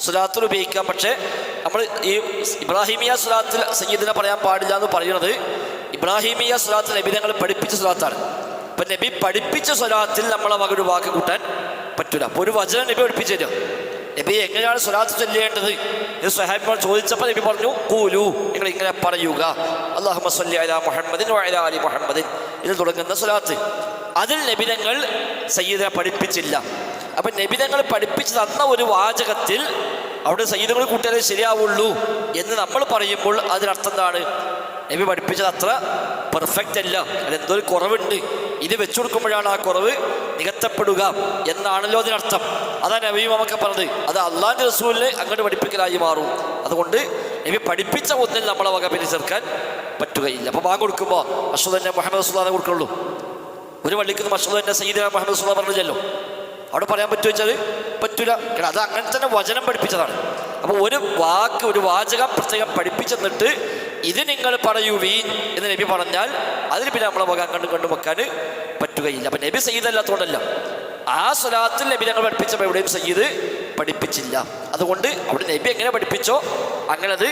സ്വലാത്തിൽ ഉപയോഗിക്കാം. പക്ഷേ നമ്മൾ ഈ ഇബ്രാഹിമിയ സ്വലാത്തിൽ സയ്യിദിനെ പറയാൻ പാടില്ല എന്ന് പറയുന്നത് ഇബ്രാഹിമിയ സ്വലാത്തിൽ നബി തങ്ങൾ പഠിപ്പിച്ച സ്വലാത്താണ്. അപ്പം നബി പഠിപ്പിച്ച സ്വലാത്തിൽ നമ്മളെ വക ഒരു വാക്ക് കൂട്ടാൻ പറ്റില്ല. അപ്പോൾ ഒരു വചനം നബി പഠിപ്പിച്ചു തരും. നബി എങ്ങനെയാണ് സ്വലാത്ത് ചൊല്ലേണ്ടത് ഇത് സ്വഹാബിമാർ ചോദിച്ചപ്പോൾ നബി പറഞ്ഞു, ഖൂലു, നിങ്ങൾ ഇങ്ങനെ പറയുക, അല്ലാഹുമ്മ സ്വല്ലി അലാ മുഹമ്മദിൻ വഅലാ ആലി മുഹമ്മദിൻ ഇതിൽ തുടങ്ങുന്ന സ്വലാത്ത്. അതിൽ നബി തങ്ങൾ സയ്യിദിനെ പഠിപ്പിച്ചില്ല. അപ്പം നബി തങ്ങൾ പഠിപ്പിച്ചു തന്ന ഒരു വാചകത്തിൽ അവിടെ സയ്യിദുകൾ കൂട്ടിയാലേ ശരിയാവുള്ളൂ എന്ന് നമ്മൾ പറയുമ്പോൾ അതിനർത്ഥം എന്താണ്? നബി പഠിപ്പിച്ചത് അത്ര പെർഫെക്റ്റ് അല്ല, അതെന്തോ ഒരു കുറവുണ്ട്, ഇത് വെച്ചു കൊടുക്കുമ്പോഴാണ് ആ കുറവ് നികത്തപ്പെടുക എന്നാണല്ലോ അതിനർത്ഥം. അതാണ് നബിയും നമുക്ക് പറഞ്ഞത്. അത് അള്ളാഹിൻ്റെ റസൂലിനെ അങ്ങോട്ട് പഠിപ്പിക്കലായി മാറും. അതുകൊണ്ട് നബി പഠിപ്പിച്ച ഒന്നിൽ നമ്മളെ വക പേര് ചേർക്കാൻ പറ്റുകയില്ല. അപ്പോൾ ബാങ്ക് കൊടുക്കുമ്പോൾ അഷ്ഹദു അന്ന മുഹമ്മദ് റസൂലുള്ളാഹിനെ കൊടുക്കുള്ളൂ. ഒരു പള്ളിക്ക് അഷ്ഹദു അന്ന സയ്യിദുനാ മുഹമ്മദ് റസൂലുള്ളാഹി പറഞ്ഞില്ലല്ലോ. അവിടെ പറയാൻ പറ്റുമോ വെച്ചാൽ പറ്റൂല. കാരണം അത് അങ്ങനെ തന്നെ വചനം പഠിപ്പിച്ചതാണ്. അപ്പോൾ ഒരു വാക്ക്, ഒരു വാചകം പ്രത്യേകം പഠിപ്പിച്ചെന്നിട്ട് ഇത് നിങ്ങൾ പറയുവീൻ എന്ന് നബി പറഞ്ഞാൽ അതിന് പിന്നെ നമ്മളെ വക കണ്ടു വെക്കാൻ പറ്റുകയില്ല. അപ്പം നബി സയ്യിദ് അല്ലാത്തതുകൊണ്ടല്ല, ആ സ്വലാത്തിൽ നബി ഞങ്ങൾ പഠിപ്പിച്ചപ്പോൾ എവിടെയും സയ്യിദ് പഠിപ്പിച്ചില്ല. അതുകൊണ്ട് അവിടെ നബി എങ്ങനെ പഠിപ്പിച്ചോ അങ്ങനെ അത്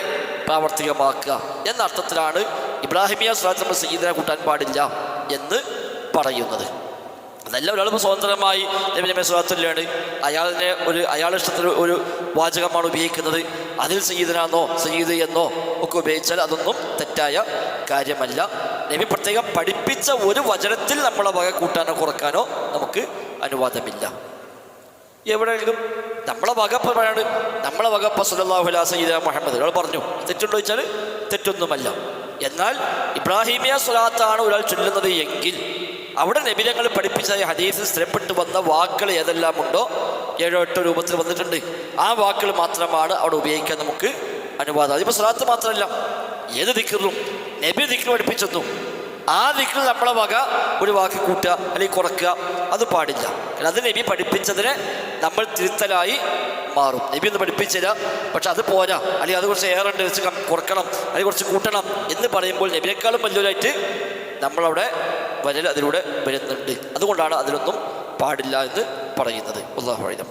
പ്രാവർത്തികമാക്കുക എന്ന അർത്ഥത്തിലാണ് ഇബ്രാഹിമിയ സ്വലാത്തിൽ നമ്മൾ സയ്യിദിനെ കൂട്ടാൻ പാടില്ല എന്ന് പറയുന്നത്. അതല്ല ഒരാൾ സ്വതന്ത്രമായി നബി നബി സ്വലാത്തുല്ലാണ് അയാളുടെ ഇഷ്ടത്തിൽ ഒരു വാചകമാണ് ഉപയോഗിക്കുന്നത്, അതിൽ സയ്യിദനാന്നോ സയ്യിദ് എന്നോ ഒക്കെ ഉപയോഗിച്ചാൽ അതൊന്നും തെറ്റായ കാര്യമല്ല. നബി പ്രത്യേകം പഠിപ്പിച്ച ഒരു വചനത്തിൽ നമ്മളെ വക കൂട്ടാനോ കുറക്കാനോ നമുക്ക് അനുവാദമില്ല. എവിടെയെങ്കിലും നമ്മളെ വകപ്പാണ്, നമ്മളെ വകപ്പ സല്ലല്ലാഹു അലൈഹി സയ്യിദനാ മുഹമ്മദ് ഒരാൾ പറഞ്ഞു, തെറ്റുണ്ടോ ചോദിച്ചാൽ തെറ്റൊന്നുമല്ല. എന്നാൽ ഇബ്രാഹിമിയ സ്വലാത്താണ് ഒരാൾ ചൊല്ലുന്നത് എങ്കിൽ അവിടെ നബി തങ്ങൾ പഠിപ്പിച്ച ഹദീസിൽ സ്ഥിരപ്പെട്ട് വന്ന വാക്കുകൾ ഏതെല്ലാം ഉണ്ടോ 7-8 രൂപത്തിൽ വന്നിട്ടുണ്ട്, ആ വാക്കുകൾ മാത്രമാണ് അവിടെ ഉപയോഗിക്കാൻ നമുക്ക് അനുവാദം. അതിപ്പോൾ സ്വലാത്ത് മാത്രമല്ല, ഏത് ദിക്റിലും നബി ദിക്ർ പഠിപ്പിച്ചെന്നു ആ ദിക്റിൽ നമ്മളെ വക ഒരു വാക്ക് കൂട്ടുക അല്ലെങ്കിൽ കുറക്കുക അത് പാടില്ല. അത് നബി പഠിപ്പിച്ചതിനെ നമ്മൾ തിരുത്തലായി മാറും. നബി ഒന്ന് പഠിപ്പിച്ചില്ല, പക്ഷെ അത് പോരാ, അല്ലെങ്കിൽ അത് കുറച്ച് ഏറെ വെച്ച് കുറക്കണം അല്ലെങ്കിൽ കുറച്ച് കൂട്ടണം എന്ന് പറയുമ്പോൾ നബിയേക്കാളും വലിയൊരായിട്ട് നമ്മളവിടെ അതിലൂടെ വരുന്നുണ്ട്. അതുകൊണ്ടാണ് അതിലൊന്നും പാടില്ല എന്ന് പറയുന്നത്. അല്ലാഹു അഅലം.